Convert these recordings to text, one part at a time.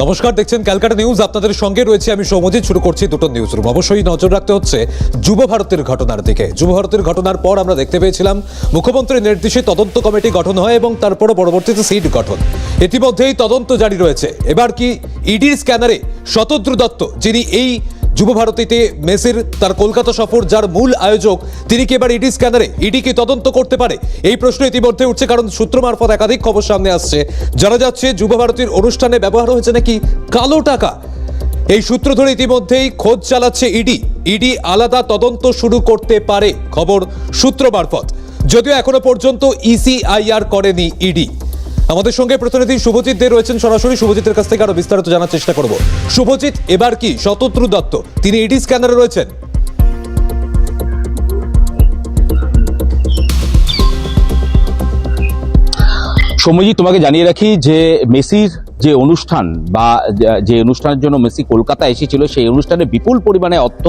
নমস্কার, দেখছেন ক্যালকাটা নিউজ। আপনাদের সঙ্গে রয়েছে আমি সৌমজিৎ। শুরু করছি দুটো নিউজ রুম। অবশ্যই নজর রাখতে হচ্ছে যুব ভারতের ঘটনার দিকে। যুব ভারতের ঘটনার পর আমরা দেখতে পেয়েছিলাম মুখ্যমন্ত্রীর নির্দেশে তদন্ত কমিটি গঠন হয় এবং তারপরে পরবর্তীতে সিট গঠন। ইতিমধ্যেই তদন্ত জারি রয়েছে। এবার কি ইডির স্ক্যানারে শতদ্রু দত্ত, যিনি এই যুব ভারতীতে মেসির তার কলকাতা সফর যার মূল আয়োজক, তিনি কি এবার ইডি স্ক্যানারে ইডি কি তদন্ত করতে পারে? এই প্রশ্ন ইতিমধ্যে উঠছে, কারণ সূত্র মারফত একাধিক খবর সামনে আসছে। জানা যাচ্ছে যুব ভারতীর অনুষ্ঠানে ব্যবহার হয়েছে নাকি কালো টাকা। এই সূত্র ধরে ইতিমধ্যেই খোঁজ চালাচ্ছে ইডি। ইডি আলাদা তদন্ত শুরু করতে পারে, খবর সূত্র মারফত, যদিও এখনো পর্যন্ত ইসিআইআর করেনি ইডি। আমাদের সঙ্গে প্রতিনিধি শুভজিৎ দে রয়েছেন সরাসরি। শুভজিতের কাছ থেকে আরো বিস্তারিত জানার চেষ্টা করব। শুভজিৎ, এবার কি শতদ্রু দত্ত তিনি ইডি স্ক্যানারে রয়েছেন? সৌম্যজি, তোমাকে জানিয়ে রাখি যে মেসির যে অনুষ্ঠান বা যে অনুষ্ঠানের জন্য মেসি কলকাতা এসেছিল, সেই অনুষ্ঠানে বিপুল পরিমাণে অর্থ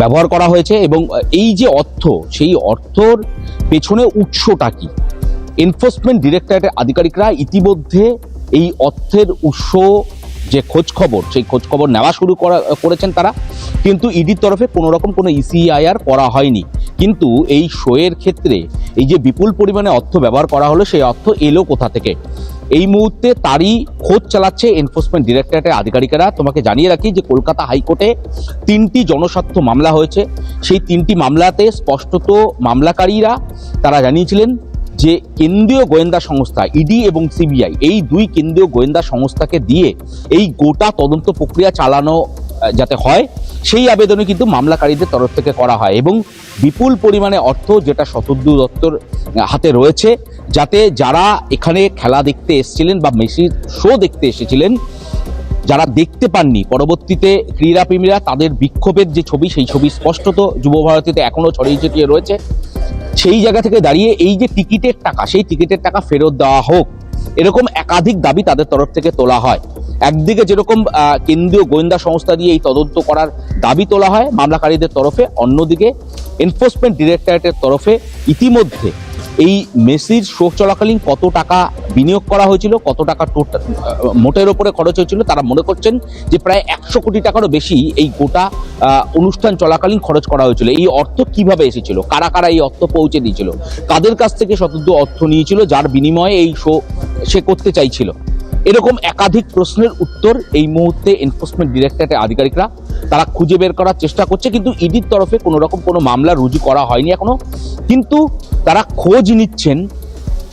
ব্যবহার করা হয়েছে এবং এই যে অর্থ, সেই অর্থর পেছনে উৎসটা কি? এনফোর্সমেন্ট ডিরেক্টরেটের আধিকারিকরা ইতিমধ্যে এই অর্থের উৎস যে খোঁজ খবর, সেই খোঁজ খবর নেওয়া শুরু করেছেন তারা, কিন্তু ইডির তরফে কোনো রকম কোনো ইসিআইআর করা হয়নি। কিন্তু এই শোয়ের ক্ষেত্রে এই যে বিপুল পরিমাণে অর্থ ব্যবহার করা হলো, সেই অর্থ এলো কোথা থেকে, এই মুহূর্তে তারই খোঁজ চালাচ্ছে এনফোর্সমেন্ট ডিরেক্টরেটের আধিকারিকেরা। তোমাকে জানিয়ে রাখি যে কলকাতা হাইকোর্টে 3টি জনস্বার্থ মামলা হয়েছে। সেই 3টি মামলাতে স্পষ্টত মামলাকারীরা তারা জানিয়েছিলেন যে কেন্দ্রীয় গোয়েন্দা সংস্থা ইডি এবং সিবিআই, এই দুই কেন্দ্রীয় গোয়েন্দা সংস্থাকে দিয়ে এই গোটা তদন্ত প্রক্রিয়া চালানো যাতে হয়, সেই আবেদনে কিন্তু মামলাকারীদের তরফ থেকে করা হয় এবং বিপুল পরিমাণে অর্থ যেটা শতদ্রু দত্তর হাতে রয়েছে, যাতে যারা এখানে খেলা দেখতে এসেছিলেন বা মেসির শো দেখতে এসেছিলেন, যারা দেখতে পাননি, পরবর্তীতে ক্রীড়াপ্রেমীরা তাদের বিক্ষোভের যে ছবি, সেই ছবি স্পষ্টত যুব ভারতীতে এখনো ছড়িয়ে ছিটিয়ে রয়েছে। সেই জায়গা থেকে দাঁড়িয়ে এই যে টিকিটের টাকা, সেই টিকিটের টাকা ফেরত দেওয়া হোক, এরকম একাধিক দাবি তাদের তরফ থেকে তোলা হয়। একদিকে যেরকম কেন্দ্রীয় গোয়েন্দা সংস্থা দিয়ে এই তদন্ত করার দাবি তোলা হয় মামলাকারীদের তরফে, অন্যদিকে এনফোর্সমেন্ট ডিরেক্টরেটের তরফে ইতিমধ্যে এই মেসির শো চলাকালীন কত টাকা বিনিয়োগ করা হয়েছিল, কত টাকা টোটাল মোটের ওপরে খরচ হয়েছিল, তারা মনে করছেন যে প্রায় 100 কোটি টাকারও বেশি এই গোটা অনুষ্ঠান চলাকালীন খরচ করা হয়েছিল। এই অর্থ কিভাবে এসেছিল, কারা কারা এই অর্থ পৌঁছে দিয়েছিল, কাদের কাছ থেকে শতদ্রু অর্থ নিয়েছিল, যার বিনিময়ে এই শো সে করতে চাইছিল, এরকম একাধিক প্রশ্নের উত্তর এই মুহূর্তে এনফোর্সমেন্ট ডিরেক্টরেটের আধিকারিকরা তারা খুঁজে বের করার চেষ্টা করছে। কিন্তু ইডির তরফে কোনো রকম কোনো মামলা রুজু করা হয়নি এখনো, কিন্তু তারা খোঁজ নিচ্ছেন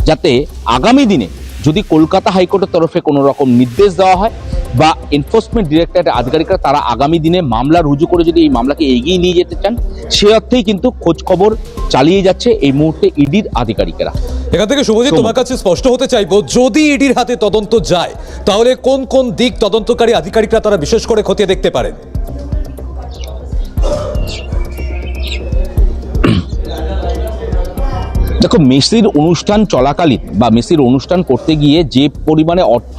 যাতে আগামী দিনে যদি কলকাতা হাইকোর্টের তরফে কোনো রকম নির্দেশ দেওয়া হয় বা এনফোর্সমেন্ট ডিরেক্টরেটের আধিকারিকরা তারা আগামী দিনে মামলা রুজু করে যদি এই মামলাকে এগিয়ে নিয়ে যেতে চান, সে অর্থেই কিন্তু খোঁজ খবর চালিয়ে যাচ্ছে এই মুহূর্তে ইডির আধিকারিকেরা। এখান থেকে শুভজিৎ, তোমার কাছে স্পষ্ট হতে চাইবো, যদি ইডির হাতে তদন্ত যায় তাহলে কোন কোন দিক তদন্তকারী আধিকারিকরা তারা বিশেষ করে খতিয়ে দেখতে পারেন? দেখো, মেসির অনুষ্ঠান চলাকালীন বা মেসির অনুষ্ঠান করতে গিয়ে যে পরিমাণে অর্থ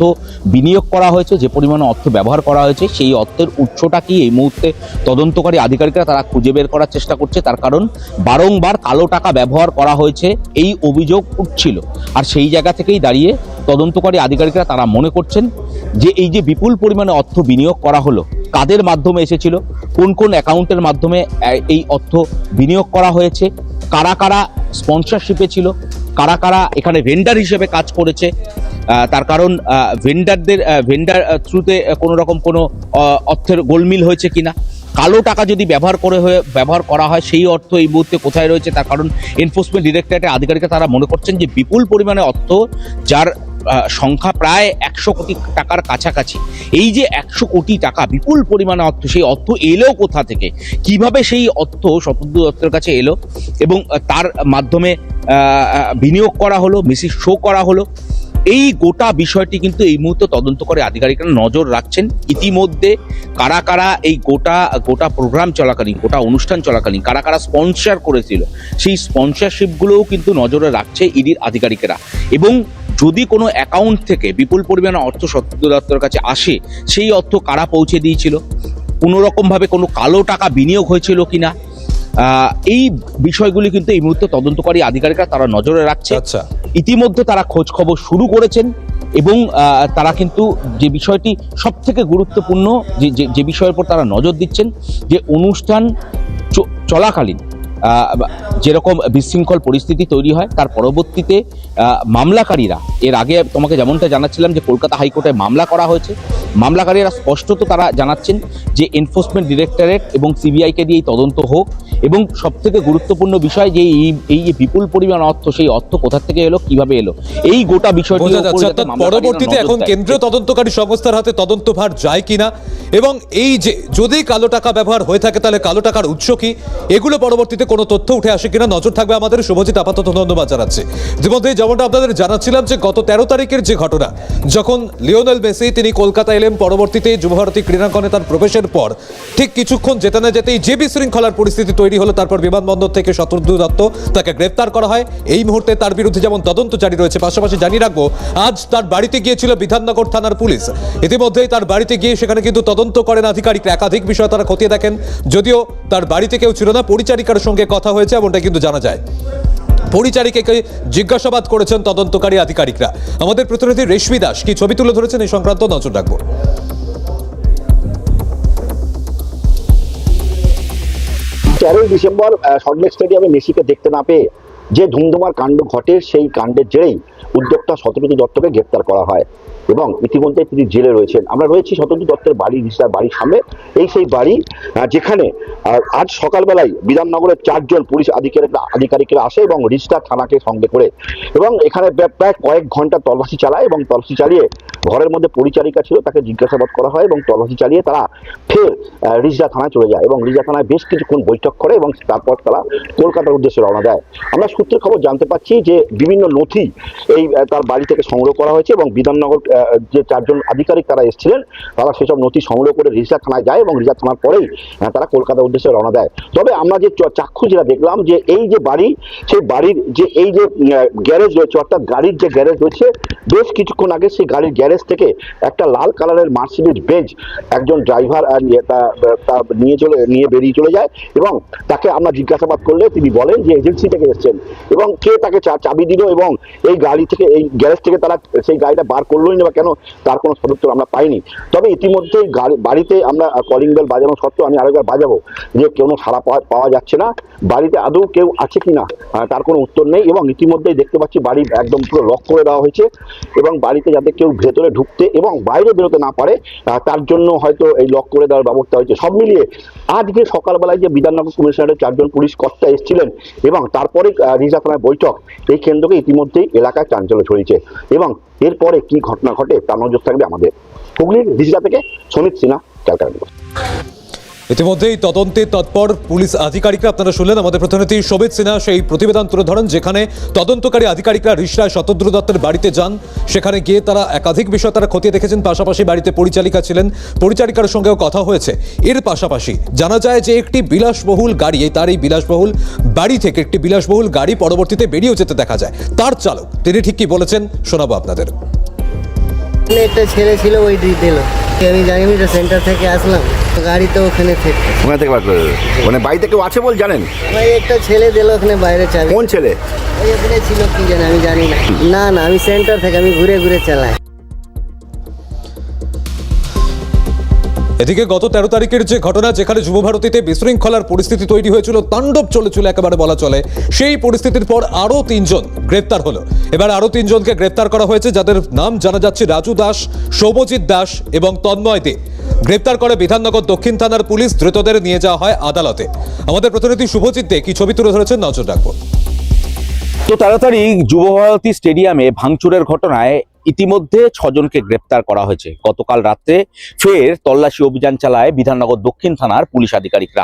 বিনিয়োগ করা হয়েছে, যে পরিমাণে অর্থ ব্যবহার করা হয়েছে, সেই অর্থের উৎসটা কি এই মুহূর্তে তদন্তকারী আধিকারিকরা তারা খুঁজে বের করার চেষ্টা করছে। তার কারণ বারংবার কালো টাকা ব্যবহার করা হয়েছে এই অভিযোগ উঠছিল, আর সেই জায়গা থেকেই দাঁড়িয়ে তদন্তকারী আধিকারিকরা তারা মনে করছেন যে এই যে বিপুল পরিমাণে অর্থ বিনিয়োগ করা হলো, কাদের মাধ্যমে এসেছিল, কোন কোন অ্যাকাউন্টের মাধ্যমে এই অর্থ বিনিয়োগ করা হয়েছে, কারা কারা স্পন্সরশিপে ছিল, কারা কারা এখানে ভেন্ডার হিসেবে কাজ করেছে, তার কারণ ভেন্ডার থ্রুতে কোনো রকম কোনো অর্থের গোলমিল হয়েছে কিনা, কালো টাকা যদি ব্যবহার করা হয় সেই অর্থ এই মুহূর্তে কোথায় রয়েছে। তার কারণ এনফোর্সমেন্ট ডিরেক্টরেটের আধিকারিকরা তারা মনে করছেন যে বিপুল পরিমাণে অর্থ, যার সংখ্যা প্রায় 100 কোটি টাকার কাছাকাছি, এই যে 100 কোটি টাকা বিপুল পরিমাণে অর্থ, সেই অর্থ এলো কোথা থেকে, কিভাবে সেই অর্থ শতদ্রু দত্তের কাছে এলো এবং তার মাধ্যমে বিনিয়োগ করা হলো, মেসির শো করা হলো, এই গোটা বিষয়টি কিন্তু এই মুহূর্তে তদন্ত করে আধিকারিকরা নজর রাখছেন। ইতিমধ্যে কারা কারা এই গোটা প্রোগ্রাম চলাকালীন, গোটা অনুষ্ঠান চলাকালীন কারা কারা স্পন্সর করেছিল, সেই স্পন্সরশিপগুলোও কিন্তু নজরে রাখছে ইডির আধিকারিকেরা। এবং যদি কোনো অ্যাকাউন্ট থেকে বিপুল পরিমাণে অর্থ শতদ্রু দত্তের কাছে আসে, সেই অর্থ কারা পৌঁছে দিয়েছিল, কোনো রকমভাবে কোনো কালো টাকা বিনিয়োগ হয়েছিল কিনা, এই বিষয়গুলি কিন্তু এই মুহূর্তে তদন্তকারী আধিকারিকরা তারা নজরে রাখছে। আচ্ছা, ইতিমধ্যে তারা খোঁজ খবর শুরু করেছেন এবং তারা কিন্তু যে বিষয়টি সব থেকে গুরুত্বপূর্ণ যে বিষয়ের উপর তারা নজর দিচ্ছেন, যে অনুষ্ঠান চলাকালীন যেরকম বিশৃঙ্খল পরিস্থিতি তৈরি হয়, তার পরবর্তীতে মামলাকারীরা, এর আগে তোমাকে যেমনটা জানাচ্ছিলাম যে কলকাতা হাইকোর্টে মামলা করা হয়েছে, মামলাকারীরা স্পষ্টত তারা জানাচ্ছেন যে এনফোর্সমেন্ট ডিরেক্টরেট এবং সিবিআইকে দিয়ে তদন্ত হোক, এবং সবথেকে গুরুত্বপূর্ণ বিষয় যে এই যে বিপুল পরিমাণ অর্থ, সেই অর্থ কোথা থেকে এলো, কিভাবে এলো, এই গোটা বিষয়টি পরবর্তীতে এখন কেন্দ্রীয় তদন্তকারী সংস্থার হাতে তদন্তভার যায় কিনা, এবং এই যে যদি কালো টাকা ব্যবহার হয়ে থাকে তাহলে কালো টাকার উৎস কি, এগুলো পরবর্তীতে কোনো তথ্য উঠে আসে কিনা নজর থাকবে আমাদের। শুভজিৎ, আপাতত ধন্যবাদ জানাচ্ছি। ইতিমধ্যে যেমনটা আপনাদের জানাচ্ছিলাম যে গত 13 তারিখের যে ঘটনা, যখন লিওনেল মেসি তিনি কলকাতা এলেন, পরবর্তীতে যুবভারতী ক্রীড়াঙ্গনে তার প্রবেশের পর ঠিক কিছুক্ষণ যেতে না যেতেই যে বিশৃঙ্খলার পরিস্থিতি তৈরি হলো, তারপর বিমানবন্দর থেকে শত্রুঘ্ন দত্ত তাকে গ্রেফতার করা হয়। এই মুহূর্তে তার বিরুদ্ধে যেমন তদন্ত জারি রয়েছে, পাশাপাশি জানিয়ে রাখবো আজ তার বাড়িতে গিয়েছিল বিধাননগর থানার পুলিশ। ইতিমধ্যেই তার বাড়িতে গিয়ে সেখানে কিন্তু তদন্ত করেন আধিকারিকরা, একাধিক বিষয় তারা খতিয়ে দেখেন। যদিও তার বাড়িতে কেউ ছিল না, পরিচারিকার সঙ্গে কথা হয়েছে এমনটা কিন্তু জানা যায়। পরিচারিকাকে জিজ্ঞাসাবাদ করেছেন তদন্তকারী আধিকারিকরা। আমাদের প্রতিনিধি রেশমি দাস কি ছবি তুলে ধরেছেন এই সংক্রান্ত নজর রাখবো। 13 ডিসেম্বর সল্টলেক স্টেডিয়ামে মেসিকে দেখতে না পেয়ে যে ধুমধুমার কাণ্ড ঘটে, সেই কাণ্ডের জেরেই উদ্যোক্তা শতদ্রু দত্তকে গ্রেপ্তার করা হয় এবং ইতিমধ্যে তিনি জেলে রয়েছেন। আমরা রয়েছি শতদ্রু দত্তের বাড়ি, রিস্তার বাড়ির সামনে। সেই বাড়ি যেখানে আজ সকালবেলায় বিধাননগরের 4 জন পুলিশ আধিকারিকরা আসে এবং রিস্তার থানাকে সঙ্গে করে, এবং এখানে প্রায় কয়েক ঘন্টা তল্লাশি চালায়, এবং তল্লাশি চালিয়ে ঘরের মধ্যে পরিচারিকা ছিল তাকে জিজ্ঞাসাবাদ করা হয়, এবং তল্লাশি চালিয়ে তারা ফের রিজদা থানায় চলে যায় এবং রিজদা থানায় বেশ কিছুক্ষণ বৈঠক করে এবং তারপর তারা কলকাতার উদ্দেশ্যে রওনা দেয়। আমরা সূত্রের খবর জানতে পাচ্ছি যে বিভিন্ন নথি এই তার বাড়ি থেকে সংগ্রহ করা হয়েছে, এবং বিধাননগর যে 4 জন আধিকারিক তারা এসেছিলেন, তারা সেসব নথি সংগ্রহ করে রিজদা থানায় যায় এবং রিজদা থানার পরেই তারা কলকাতার উদ্দেশ্যে রওনা দেয়। তবে আমরা যে চাক্ষু যেটা দেখলাম, যে এই যে বাড়ি, সেই বাড়ির যে এই যে গ্যারেজ রয়েছে, অর্থাৎ গাড়ির যে গ্যারেজ রয়েছে, বেশ কিছুক্ষণ আগে সেই গাড়ির গ্যারেজ থেকে একটা লাল কালারের মার্সিডিজ বেঞ্চ একজন ড্রাইভার নিয়ে বেরিয়ে চলে যায়, এবং তাকে আমরা জিজ্ঞাসাবাদ করলে তিনি বলেন যে এজেন্সি থেকে এসেছেন, এবং কে তাকে চাবি দিল এবং এই গাড়ি থেকে, এই গ্যারেজ থেকে তারা সেই গাড়িটা বার করলোই না বা কেন, তার কোনো সদুত্তর আমরা পাইনি। তবে ইতিমধ্যেই বাড়িতে আমরা কলিং বেল বাজানো সত্ত্বেও, আমি আরেকবার বাজাবো, যে কোনো সাড়া পাওয়া যাচ্ছে না, বাড়িতে আদৌ কেউ আছে কিনা তার কোনো উত্তর নেই, এবং ইতিমধ্যেই দেখতে পাচ্ছি বাড়ি একদম পুরো লক করে দেওয়া হয়েছে, এবং বাড়িতে যাতে কেউ ভেতরে ঢুকতে এবং বাইরে বেরোতে না পারে তার জন্য হয়তো এই লক করে দেওয়ার ব্যবস্থা হয়েছে। সব মিলিয়ে আজকে সকালবেলায় যে বিধাননগর কমিশনারের 4 জন পুলিশ কর্তা এসেছিলেন এবং তারপরে রিজদা থানায় বৈঠক, এই কেন্দ্রকে ইতিমধ্যেই এলাকায় চাঞ্চল্য ছড়িয়েছে, এবং এরপরে কি ঘটনা ঘটে তার নজর থাকবে আমাদের। হুগলির রিজদা থেকে সমিত সিনহা, ক্যালকাটা নিউজ। ইতিমধ্যেই তদন্তে তৎপর পুলিশ আধিকারিকরা, আপনারা শুনলেন আমাদের প্রতিনিধি সমিত সিনহা সেই প্রতিবেদন তুলে ধরেন, যেখানে তদন্তকারী আধিকারিকরা রিষড়ায় শতদ্রু দত্তের বাড়িতে যান। সেখানে গিয়ে তারা একাধিক বিষয় তারা খতিয়ে দেখেছেন, পাশাপাশি বাড়িতে পরিচারিকা ছিলেন, পরিচারিকার সঙ্গেও কথা হয়েছে। এর পাশাপাশি জানা যায় যে একটি বিলাসবহুল গাড়ি, তার এই বিলাসবহুল বাড়ি থেকে একটি বিলাসবহুল গাড়ি পরবর্তীতে বেরিয়েও যেতে দেখা যায়। তার চালক তিনি ঠিক কি বলেছেন শোনাবো আপনাদের। একটা ছেলে ছিল, ওই দিল, আমি জানি না, সেন্টার থেকে আসলাম, গাড়ি তো ওখানে থেকে বার করে মানে বাড়িতে কেউ আছে বল জানেন? ভাই একটা ছেলে দিল ওখানে বাইরে চাবি। কোন ছেলে? ওই ওখানে ছিল, কি জানি আমি জানি না। না আমি সেন্টার থেকে আমি ঘুরে ঘুরে চালাই। এদিকে গত 13 তারিখের যে ঘটনা, যেখানে যুবভারতীতে বিশৃঙ্খলার পরিস্থিতি তৈরি হয়েছিল, তাণ্ডব চলেছিল একেবারে বলা চলে, সেই পরিস্থিতির পর আরও 3 জন গ্রেপ্তার হলো। এবার আরও 3 জনকে গ্রেপ্তার করা হয়েছে, যাদের নাম জানা যাচ্ছে রাজু দাস, সৌম্যজিৎ দাস এবং তন্ময় দে। গ্রেপ্তার করে বিধাননগর দক্ষিণ থানার পুলিশ, ধৃতদের নিয়ে যাওয়া হয় আদালতে। আমাদের প্রতিনিধি শুভজিৎ দে কি ছবি তুলে ধরেছেন নজর রাখবো। তো 13 তারিখ যুবভারতী স্টেডিয়ামে ভাঙচুরের ঘটনায় ইতিমধ্যে 6 জনকে গ্রেপ্তার করা হয়েছে। গতকাল রাত্রে ফের তল্লাশি অভিযান চালায় বিধাননগর দক্ষিণ থানার পুলিশ আধিকারিকরা।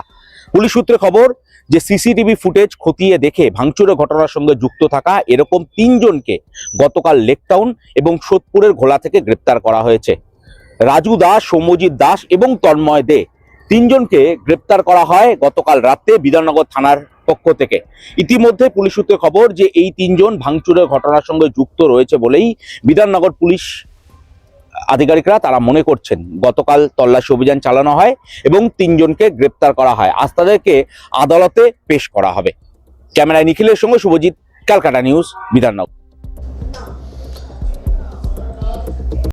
পুলিশ সূত্রে খবর যে সিসিটিভি ফুটেজ খতিয়ে দেখে ভাঙচুরের ঘটনার সঙ্গে যুক্ত থাকা এরকম 3 জনকে গতকাল লেকটাউন এবং সোদপুরের ঘোলা থেকে গ্রেপ্তার করা হয়েছে। রাজু দাস, সৌম্যজিৎ দাস এবং তন্ময় দে 3 জনকে গ্রেপ্তার করা হয় গতকাল রাতে বিধাননগর থানার পক্ষ থেকে। ইতিমধ্যে পুলিশ সূত্রে খবর যে এই 3 জন ভাঙচুরের ঘটনার সঙ্গে যুক্ত রয়েছে বলেই বিধাননগর পুলিশ আধিকারিকরা তারা মনে করছেন। গতকাল তল্লাশি অভিযান চালানো হয় এবং 3 জনকে গ্রেপ্তার করা হয়। আজ তাদেরকে আদালতে পেশ করা হবে। ক্যামেরায় নিখিলের সঙ্গে শুভজিৎ, ক্যালকাটা নিউজ, বিধাননগর।